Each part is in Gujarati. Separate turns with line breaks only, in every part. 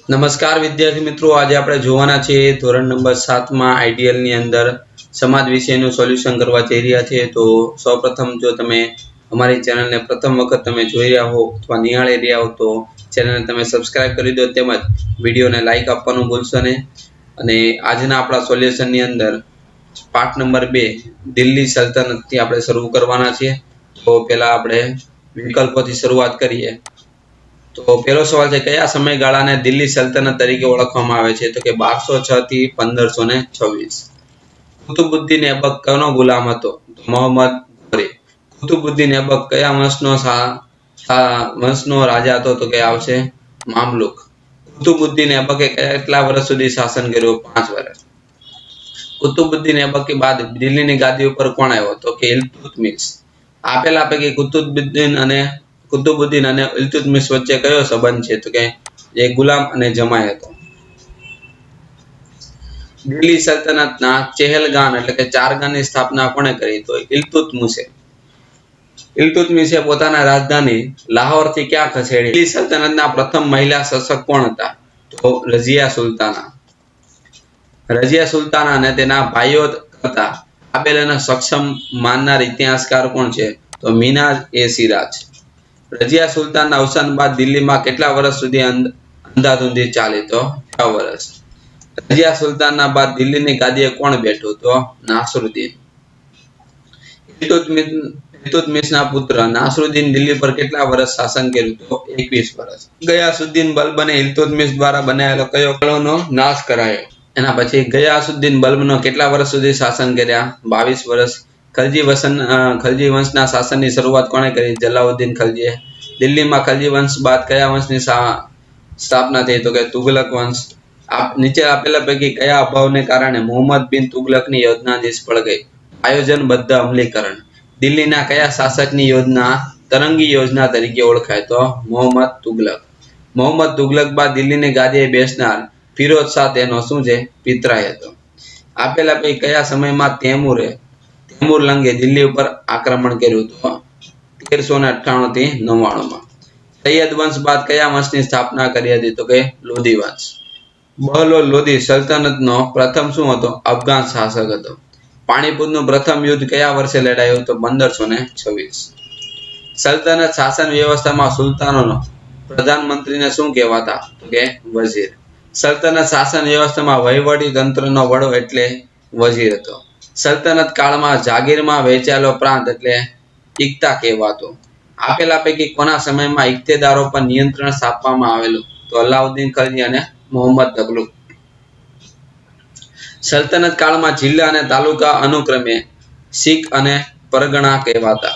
નમસ્કાર વિદ્યાર્થી મિત્રો, આજે આપણે જોવાના છે ધોરણ નંબર 7 માં આઈડીએલ ની અંદર સમાજ વિષયનું સોલ્યુશન કરવા જઈ રહ્યા છીએ। તો સૌપ્રથમ જો તમે અમારી ચેનલને પ્રથમ વખત તમે જોઈ રહ્યા હો અથવા નિહાળી રહ્યા હો તો ચેનલને તમે સબસ્ક્રાઇબ કરી દો, તેમજ વિડિયોને લાઈક આપવાનું ભૂલશો નહીં। અને આજના આપણા સોલ્યુશનની અંદર પાઠ નંબર 2 દિલ્હી સલ્તનતથી આપણે શરૂ કરવાના છીએ। તો પહેલા આપણે વિકલ્પોથી શરૂઆત કરીએ। તો પહેલો સવાલ છે, કયા સમયગાળાને દિલ્હી સલ્તનત તરીકે ઓળખવામાં આવે છે? તો કે 1206 થી 1526। કુતુબુદ્દીન ऐबक કોનો ગુલામ હતો? તો મોહમ્મદ ઘોરી। કુતુબુદ્દીન ऐबक કયા વંશનો રાજા હતો? તો કે આવશે મામલુક। કુતુબુદ્દીન ऐबक કેટલા વર્ષ સુધી શાસન કર્યું? 5 વર્ષ। કુતુબુદ્દીન ऐबक બાદ દિલ્હીની ગાદી ઉપર કોણ આવ્યો? તો કે ઇલ્તુત્મિશ। આપેલા પૈકી કુતુબુદ્દીન અને ઇલ્તુત્મિશ વચ્ચે કયો સંબંધ છે? તો કે જે ગુલામ અને જમાઈ હતો। દિલ્હી સલ્તનતના ચહેલગાન એટલે કે ચારગાનની સ્થાપના કોણે કરી? તો ઇલ્તુત્મિશે। ઇલ્તુત્મિશે પોતાના રાજધાની લાહોરથી ક્યાં ખસેડી? દિલ્હી સલ્તનતના પ્રથમ મહિલા શાસક કોણ હતા? તો રઝિયા સુલતાના। રઝિયા સુલતાના અને તેના ભાઈઓ હતા કાબિલ અને સક્ષમ માનનાર ઇતિહાસકાર કોણ છે? તો મિનાજ-એ-સિરાજ। રઝિયા સુલતાનના અવસાન બાદ દિલ્હીમાં કેટલા વર્ષ સુધી અંધાધુંધી ચાલી? તો 6 વર્ષ। રઝિયા સુલતાનના બાદ દિલ્હીની ગાદીએ કોણ બેઠું? તો નાસરુદ્દીન। ઇલ્તુત્મિશના પુત્ર નાસરુદ્દીન દિલ્હી પર કેટલા વર્ષ શાસન કર્યું? તો 21 વર્ષ। ગયાસુદ્દીન બલ્બને ઇલ્તુત્મિશ દ્વારા બનાવેલો કયો કિલ્લાનો નાશ કરાયો? એના પછી ગયાસુદ્દીન બલ્બનો કેટલા વર્ષ સુધી શાસન કર્યા? 22 વર્ષ। ખલજી વંશના શાસનની શરૂઆત કોણે કરી? જલાઉદ્દીન ખલજીએ। દિલ્હીમાં ખલજી વંશ બાદ કયા વંશની સ્થાપના થઈ? તો કે તુગલક વંશ। નીચે આપેલા પૈકી કયા અભાવને કારણે મુહમ્મદ બિન તુગલકની યોજના નિષ્ફળ ગઈ? આયોજનબદ્ધ અમલીકરણ। દિલ્હીના કયા શાસકની યોજના તરંગી યોજના તરીકે ઓળખાય? તો મોહમ્મદ તુગલક। મોહમ્મદ તુગલક બાદ દિલ્હીની ગાદીએ બેસનાર ફિરોઝ શાહ તેનો શું છે? પિતરાઈ હતો। આપેલા પૈકી કયા સમયમાં તૈમુર લંગે દિલ્હી ઉપર આક્રમણ કર્યું? તો 1398 થી 99માં। સૈયદ વંશ બાદ કયા વંશની સ્થાપના કરી હતી? તો કે લોધી વંશ। બહલોલ લોધી સલ્તનતનો પ્રથમ શું હતો? અફઘાન શાસક હતો। પાણીપતનું પ્રથમ યુદ્ધ કયા વર્ષે લડાયું? તો 1526। સલ્તનત શાસન વ્યવસ્થામાં સુલતાનોનો પ્રધાનમંત્રીને શું કહેવાતા? તો કે વઝીર। સલ્તનત શાસન વ્યવસ્થામાં વહીવટી તંત્રનો વડો એટલે વઝીર હતો। સલ્તનત કાળમાં જાગીરમાં વહેંચાયેલો પ્રાંત એટલે ઇક્તા કહેવાતો। આપેલા પૈકી કોના સમયમાં ઇક્તેદારો પર નિયંત્રણ સ્થાપવામાં આવેલું? તો અલાઉદ્દીન ખલજી અને મોહમ્મદ તગલુક। સલ્તનત કાળમાં જિલ્લા અને તાલુકા અનુક્રમે સિક અને પરગણા કહેવાતા।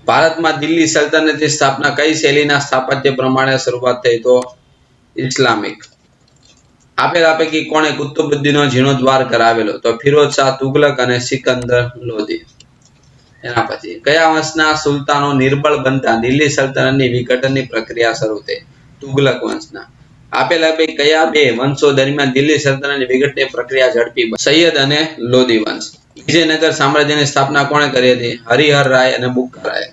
ભારતમાં દિલ્હી સલ્તનતની સ્થાપના કઈ શૈલીના સ્થાપત્ય પ્રમાણે શરૂઆત થઈ? તો ઇસ્લામિક। આપેલા પૈકી કોણે કુતુબુદ્દીનનો જીર્ણોદ્ધાર કરાવેલો? તો ફિરોઝ શાહ તુગલક અને સિકંદર લોધી। એના પછી કયા વંશના સુલતાનો નિર્બળ બનતા દિલ્હી સલ્તનતની વિઘટનની પ્રક્રિયા શરૂ થઈ? તુગલક વંશના। આપેલા પૈકી કયા બે વંશો દરમિયાન દિલ્હી સલ્તનતની વિઘટનની પ્રક્રિયા ઝડપી બની? સૈયદ અને લોધી વંશ। વિજયનગર સામ્રાજ્યની સ્થાપના કોણે કરી હતી? હરિહર રાય અને બુક્કા રાય।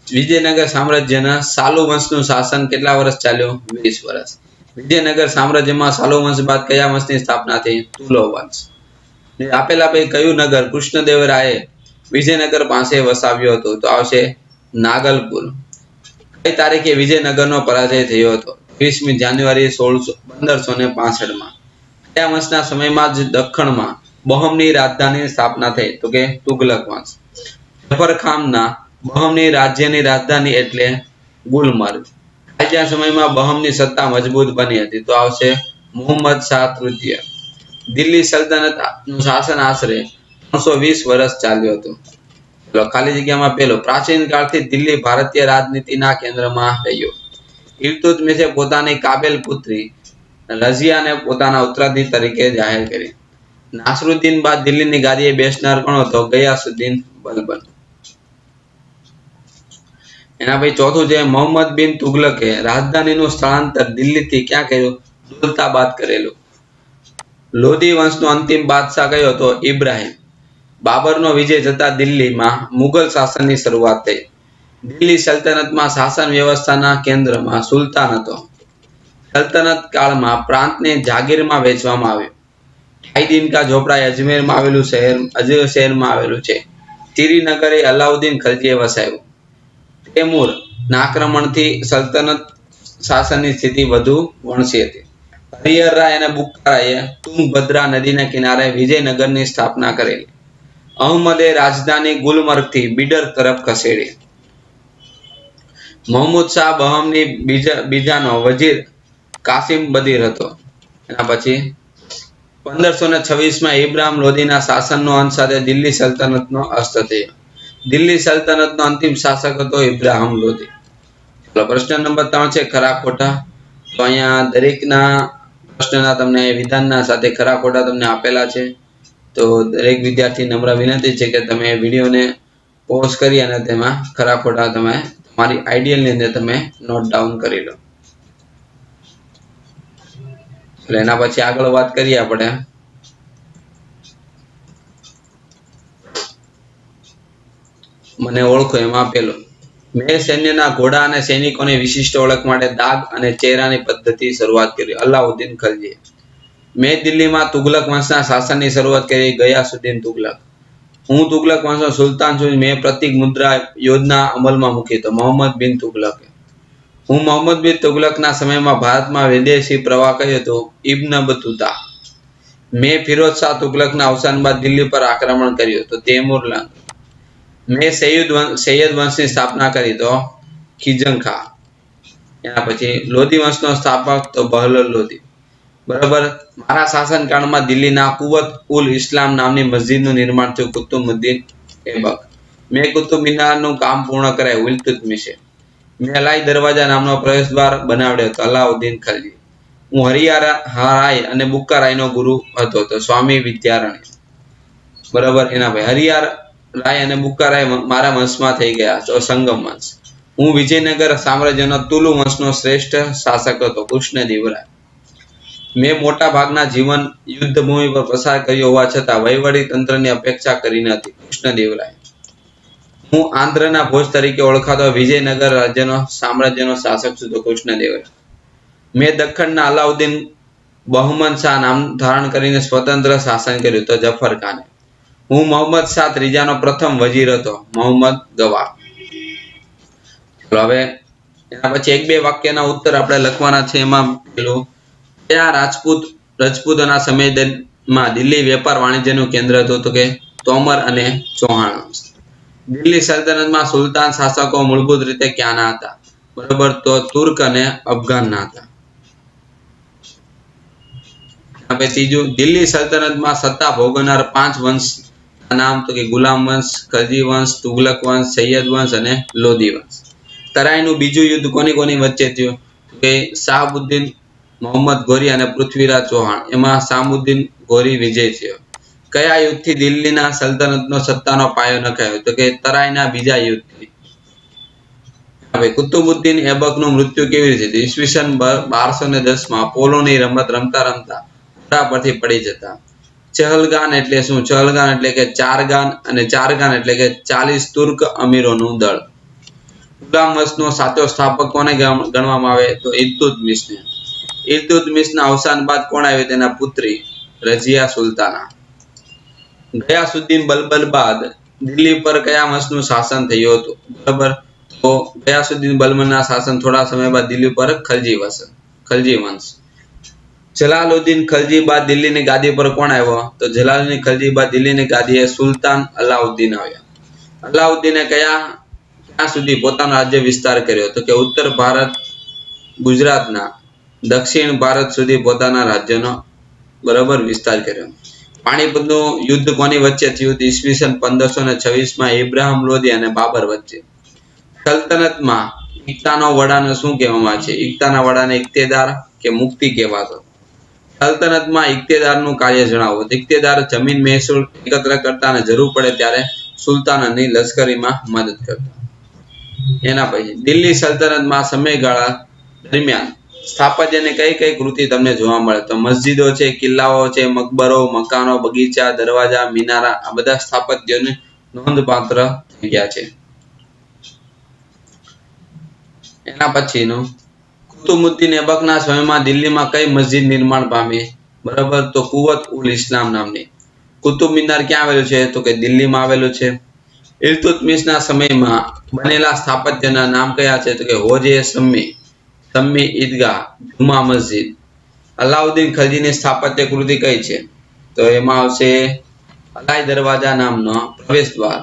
વિજયનગર સામ્રાજ્યના સાલુ વંશનું શાસન કેટલા વર્ષ ચાલ્યું? 20 વર્ષ। વિજયનગર સામ્રાજ્યમાં સાલુ વંશ બાદ કયા વંશની સ્થાપના થઈ? તુલો વંશ। આપેલા પૈકી કયું નગર કૃષ્ણદેવરાયે વિજયનગર પાસે વસાવ્યો હતો? તો આવશે નાગલપુર। કઈ તારીખે વિજયનગરનો પરાજય થયો હતો? 20મી જાન્યુઆરી 1565માં। કયા વંશના સમયમાં જ દખ્ખણમાં બહમની રાજધાનીની સ્થાપના થઈ? તો કે તુગલક વંશ। જફરખાનના બહમની રાજ્યની રાજધાની એટલે ગુલમર્ગ। કયા સમયમાં બહમની સત્તા મજબૂત બની હતી? તો આવશે મુહમ્મદ શાહ તૃતીય। દિલ્હી સલ્તનતનું શાસન આશરે 320 વર્ષ ચાલ્યું હતું। ખાલી જગ્યામાં પેલો પ્રાચીન કાળથી દિલ્હી ભારતીય રાજનીતિના કેન્દ્રમાં રહ્યું। ઇલ્તુત્મિશે પોતાની કાબિલ પુત્રી રઝિયાને પોતાના ઉત્તરાધિકારી તરીકે જાહેર કરી। નાસરુદ્દીન બાદ દિલ્હીની ગાદીએ બેસનાર કોણ હતો? ગયાસુદ્દીન બલ્બન। એના પછી ચોથું છે, મોહમ્મદ બિન તુગલકે રાજધાનીનું સ્થળાંતર દિલ્હીથી ક્યાં કર્યું? દૌલતાબાદ કરેલું। લોધી વંશનો અંતિમ બાદશાહ કયો હતો? ઇબ્રાહિમ। બાબરનો વિજય થતા દિલ્હીમાં મુગલ શાસનની શરૂઆત થઈ। દિલ્હી સલ્તનતમાં શાસન વ્યવસ્થાના કેન્દ્રમાં સુલતાન હતો. સલ્તનત કાળમાં પ્રાંતને જાગીરમાં વહેંચવામાં આવ્યો. ઢાઈ દિન કા ઝોપડા એ અજમેરમાં આવેલું અજમેર શહેરમાં આવેલું છે. તિરીનગર એ અલાઉદ્દીન ખલજીએ વસાવ્યું. તૈમૂર ના આક્રમણથી સલ્તનત શાસનની સ્થિતિ વધુ વણસી હતી. હરિહર રાય અને બુક્કારાયે તુંગભદ્રા નદીના કિનારે વિજયનગરની સ્થાપના કરેલી. અહમદે રાજધાની ગુલમર્ગથી બીડર તરફ ખસેડી. મોહમ્મદ શાહ બહમની બીજાનો વજીર કાસિમ બદીર હતો. એના પછી 1526 ઇબ્રાહિમ લોધીના શાસનનો અંત સાથે દિલ્હી સલ્તનતનો અસ્ત થયો. દિલ્હી સલ્તનતનો અંતિમ શાસક હતો ઇબ્રાહિમ લોધી. ચલો, પ્રશ્ન નંબર 3 છે ખરા ખોટા. તો અહીંયા દરેકના પ્રશ્નના તમને વિધાનના સાથે ખરા ખોટા તમને આપેલા છે. તો દરેક વિદ્યાર્થી નમ્ર વિનંતી છે કે તમે વિડીયોને પોઝ કરી અને તેમાં ખરા ખોટા તમે તમારી આઈડિયલની અંદર તમે નોટ ડાઉન કરી લો. એટલે એના પછી આગળ વાત કરીએ આપણે. મને ઓળખો એમાં પેલો, મેં સૈન્યના ઘોડા અને સૈનિકોની વિશિષ્ટ ઓળખ માટે દાગ અને ચહેરાની પદ્ધતિ શરૂઆત કરી. અલાઉદ્દીન ખલજી. મેં દિલ્હીમાં તુગલક વંશના શાસનની શરૂઆત કરી. ગયાસુદ્દીન તુગલક. હું તુગલક વંશનો સુલતાન છું. મેં પ્રતિક મુદ્રા યોજના અમલમાં મૂકી. તો મોહમ્મદ બિન તુગલક. હું મોહમ્મદ બિન તુગલકના સમયમાં ભારતમાં વિદેશી પ્રવાહ કર્યો હતો. ઇબ્ન બતુતા. મેં ફિરોજ શાહ તુગલકના અવસાન બાદ દિલ્હી પર આક્રમણ કર્યું. તો તૈમૂર લંગ. મેં સૈયદ વંશની સ્થાપના કરી. તો ખિજન ખા. એના પછી લોધી વંશનો સ્થાપક તો બહલોલ લોધી. બરાબર. મારા શાસનકાળમાં દિલ્હીના કુવત ઉલ ઇસ્લામ નામની મસ્જિદનું નિર્માણ થયું. કુતુબુદ્દીન એબક. મેં કુતુબ મિનારનું કામ પૂર્ણ કરાયું. ઇલ્તુત્મિશે. મેં અલાઈ દરવાજા નામનો પ્રવેશદ્વાર બનાવ્યો હતો. અલાઉદ્દીન ખલજી. હું હરિહરાય અને બુક્કારાયનો ગુરુ હતો. તો સ્વામી વિદ્યારણ્ય. બરાબર. એના ભાઈ હરિહર રાય અને બુક્કારાય મારા વંશમાં થઈ ગયા. તો સંગમ વંશ. હું વિજયનગર સામ્રાજ્યનો તુલુ વંશનો શ્રેષ્ઠ શાસક હતો. કૃષ્ણદેવરાય. મેં મોટા ભાગના જીવન યુદ્ધભૂમિ પર પસાર કર્યો હોવા છતાં વહીવટી તંત્રની અપેક્ષા કરી નથી. કૃષ્ણદેવરાય. હું આંધ્રના ભોજ તરીકે ઓળખાતો વિજયનગર સામ્રાજ્યનો શાસક છું. તો કૃષ્ણદેવરાય. મેં દખ્ખણના અલાઉદ્દીન બહમન શાહ નામ ધારણ કરીને સ્વતંત્ર શાસન કર્યું. તો જફર ખાને. હું મોહમ્મદ શાહ ત્રીજાનો પ્રથમ વજીર હતો. મોહમ્મદ ગવા. હવે એના પછી એક બે વાક્યના ઉત્તર આપણે લખવાના છે. એમાં પેલું, કયા રજપૂતોના સમયમાં દિલ્હી વેપાર વાણિજ્યનું કેન્દ્ર હતું? તો કે તોમર અને ચૌહાણ. દિલ્હી સલ્તનતમાં સુલતાન શાસકો મૂળભૂત રીતે ક્યાંના હતા? બરોબર. તો તુર્ક અને અફઘાનના હતા. હવે ત્રીજું, દિલ્હી સલ્તનતમાં સત્તા ભોગવનાર 5 વંશ નામ? તો કે ગુલામ વંશ, ખલજી વંશ, તુગલક વંશ, સૈયદ વંશ અને લોધી વંશ. તરાઈનું બીજું યુદ્ધ કોની વચ્ચે થયું? કે શાહબુદ્દીન મોહમ્મદ ઘોરી અને પૃથ્વીરાજ ચૌહાણ. એમાં શાહબુદ્દીન ઘોરી વિજય થયો. કયા યુદ્ધથી દિલ્હીના સલ્તનતનો સત્તાનો પાયો નખાયો? તો કે તરાઈના બીજા યુદ્ધથી. હવે કુતુબુદ્દીન એબકનું મૃત્યુ કેવી રીતે થયું? ઈસવીસન 1210 પોલોની રમત રમતા રમતા ઘોડા પરથી પડી જતા. ચહલગાન એટલે શું? ચહલગાન એટલે કે ચારગાન, અને ચારગાન એટલે કે 40 તુર્ક અમીરોનું દળ. ગુલામ વંશનો સાચો સ્થાપક કોને ગણવામાં આવે? તો ઇલ્તુત્મિશને. ઇલ્તુત્મિશના અવસાન બાદ કોણ આવ્યું? તેના પુત્રી રઝિયા સુલતાના. ગયાસુદ્દીન બલબલ બાદ દિલ્હી પર કયા વંશનું શાસન થયું હતું? બરાબર. તો ગયાસુદ્દીન બલબલના શાસન થોડા સમય બાદ દિલ્હી પર ખલજી વંશ. જલાલુદ્દીન ખલજી બાદ દિલ્હીની ગાદી પર કોણ આવ્યો? તો જલાલુદ્દીન ખલજી બાદ દિલ્હીની ગાદીએ સુલતાન અલાઉદ્દીન આવ્યા. અલાઉદ્દીને ક્યાં સુધી પોતાનો રાજ્ય વિસ્તાર કર્યો? તો કે ઉત્તર ભારત, ગુજરાતના દક્ષિણ ભારત સુધી પોતાના રાજ્યનો બરાબર વિસ્તાર કર્યો. પાણીપતનું યુદ્ધ કોની વચ્ચે થયું? ઈસવીસન 1526 ઇબ્રાહિમ લોધી અને બાબર વચ્ચે. સલ્તનતમાં એકતાનો વડાને શું કહેવામાં આવે છે? એકતાના વડાને ઇક્તેદાર કે મુક્તિ કહેવાતો. સલ્તનતમાં ઇક્તેદારનું કાર્ય જણાવો. ઇક્તેદાર જમીન મહેસૂલ એકત્ર કરતા અને જરૂર પડે ત્યારે સુલતાનની લશ્કરીમાં મદદ કરતા. એના પછી દિલ્હી સલ્તનતમાં સમયગાળા દરમિયાન સ્થાપત્યની કઈ કૃતિ તમને જોવા મળે? તો મસ્જિદો છે, કિલ્લાઓ છે, મકબરો, મકાનો, બગીચા, દરવાજા, મિનારા, આ બધા સ્થાપત્યોને નોંધપાત્ર થઈ ગયા છે. એના પછીનું કુતુબુદ્દીન ऐबकના સમયમાં દિલ્હીમાં કઈ મસ્જિદ નિર્માણ પામી? બરાબર, તો કુવત ઉલ ઇસ્લામ નામની. કુતુબ મિનાર ક્યાં આવેલું છે? તો કે દિલ્હીમાં આવેલું છે. ઇલ્તુત્મિશના સમયમાં બનેલા સ્થાપત્યના નામ કયા છે? તો કે હોજે સમ્મી ઈદગાહ, જુમા મસ્જિદ. અલાઉદ્દીન ખલજીની સ્થાપત્ય કૃતિ કઈ છે? તો એમાં આવશે અલાઈ દરવાજા નામનો પ્રવેશ દ્વાર.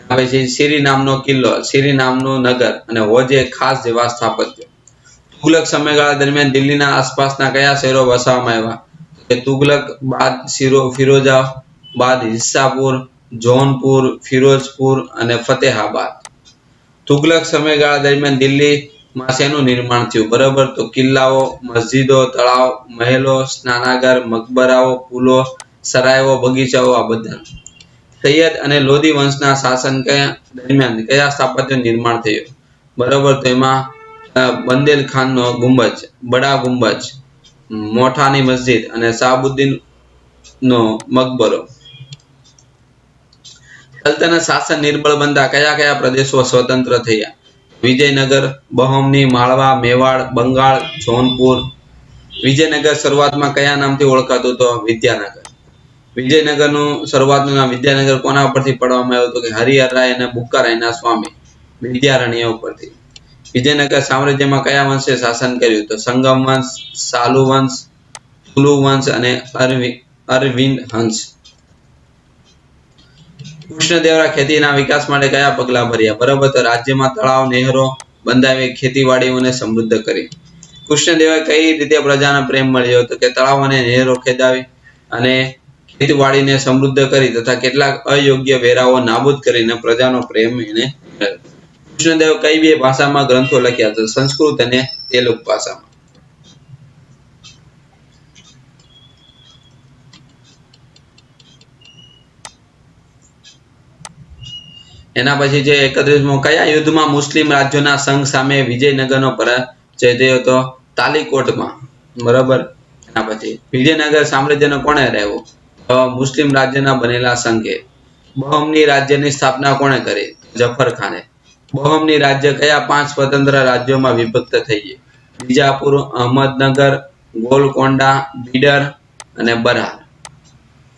પછી શીરી નામનો કિલ્લો, શીરી નામનું નગર અને હોજે ખાસ જેવા સ્થાપત્ય. તુગલક સમયગાળા દરમિયાન દિલ્હીના આસપાસના કયા શહેરો વસાવવામાં આવ્યા? તુગલક બાદ ફિરોજાબાદ, હિસ્સાપુર, જૌનપુર, ફિરોજપુર અને ફતેહાબાદ. તુગલક સમયગાળા દરમિયાન દિલ્હીમાં શેનું નિર્માણ થયું? બરાબર, તો કિલ્લાઓ, મસ્જિદો, તળાવ, મહેલો, સ્નાનાગાર, મકબરાઓ, પુલો, સરાયો, બગીચાઓ આ બધા. સૈયદ અને લોધી વંશના શાસન દરમિયાન કયા સ્થાપત્ય નિર્માણ થયું? બરાબર, તો એમાં બંદેલખાનનો ગુંબજ, બડા ગુંબજ, મોઠાની મસ્જિદ અને શાહબુદ્દીન નો મકબરો. સલ્તનત શાસન નિર્બળ બનતા કયા કયા પ્રદેશો સ્વતંત્ર થયા? વિજયનગર, બહમની, માળવા, મેવાડ, બંગાળ, જૌનપુર. વિજયનગર શરૂઆતમાં કયા નામથી ઓળખાતું? તો વિદ્યાનગર. વિજયનગરનું શરૂઆતનું નામ વિદ્યાનગર કોના ઉપરથી પાડવામાં આવ્યું? તો કે હરિહરરાય અને બુક્કારાયના સ્વામી વિદ્યારણ્ય ઉપરથી. વિજયનગર સામ્રાજ્યમાં કયા વંશે શાસન કર્યું? તો સંગમ વંશ, સાલુ વંશ, તુલુ વંશ અને અરવિંદ હંસ. કૃષ્ણદેવરાય ખેતીના વિકાસ માટે કયા પગલા ભર્યા? બરાબર, તો રાજ્યમાં તળાવ, નહેરો બંધાવી ખેતીવાડીઓને સમૃદ્ધ કરી. કૃષ્ણદેવરાય કઈ રીતે પ્રજાનો પ્રેમ મળ્યો? તો કે તળાવ અને નહેરો ખેદાવી અને ખેતીવાડીને સમૃદ્ધ કરી તથા કેટલાક અયોગ્ય વેરાઓ નાબૂદ કરીને પ્રજાનો પ્રેમ એને મેળવ્યો. કૃષ્ણદેવ કઈ બે ભાષામાં ગ્રંથો લખ્યા? તો સંસ્કૃત અને તેલુગુ ભાષામાં. એના પછી જે 31મો, કયા યુદ્ધમાં મુસ્લિમ રાજ્યોના સંઘ સામે વિજયનગરનો પરાજય થયો? તો તાલીકોટમાં. બરાબર, એના પછી વિજયનગર સામ્રાજ્યનો કોણે હરાવ્યો? તો મુસ્લિમ રાજ્યના બનેલા સંઘે. બહમની રાજ્યની સ્થાપના કોણે કરી? જફર ખાને. બહમની રાજ્ય કયા 5 સ્વતંત્ર રાજ્યોમાં વિભક્ત થઈ ગઈ? બીજાપુર, અહમદનગર, ગોલકોંડા, બીડર અને બરહાર.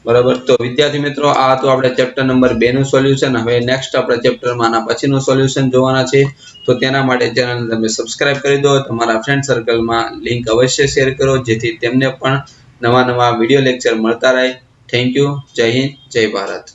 બરાબર, તો વિદ્યાર્થી મિત્રો આ હતું આપણે ચેપ્ટર નંબર 2 નું સોલ્યુશન. હવે નેક્સ્ટ આપણે ચેપ્ટરમાં આના પછીનું સોલ્યુશન જોવાના છે. તો તેના માટે ચેનલને તમે સબસ્ક્રાઇબ કરી દો, તમારા ફ્રેન્ડ સર્કલમાં લિંક અવશ્ય શેર કરો જેથી તેમને પણ નવા વિડિયો લેક્ચર મળતા રહે. Thank you. જય હિન્દ, જય ભારત.